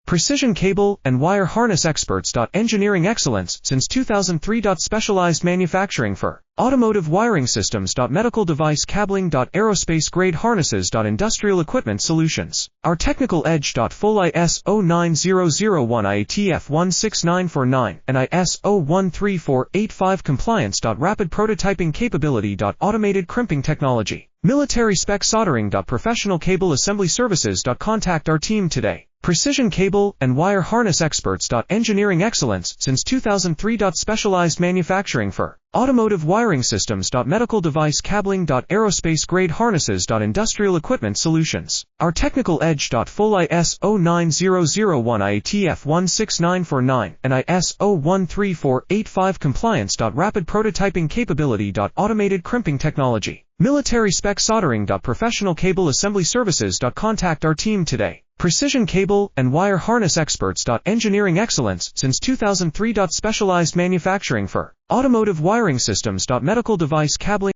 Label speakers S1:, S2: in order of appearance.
S1: Precision cable and wire harness experts. Engineering excellence since 2003. Specialized manufacturing for automotive wiring systems. Medical device cabling. Aerospace grade harnesses. Industrial equipment solutions. Our technical edge. Full ISO9001 IATF 16949 and ISO13485 compliance. Rapid prototyping capability. Automated crimping technology. Military spec soldering. Professional cable assembly services. Contact our team today. Precision cable and wire harness experts. Engineering excellence since 2003. Specialized manufacturing for automotive wiring systems. Medical device cabling. Aerospace grade harnesses. Industrial equipment solutions. Our technical edge. Full ISO9001 IATF 16949 and ISO13485 compliance. Rapid prototyping capability. Automated crimping technology. Military spec soldering. Professional cable assembly services. Contact our team today. Precision cable and wire harness experts. Engineering excellence since 2003. Specialized manufacturing for automotive wiring systems. Medical device cabling.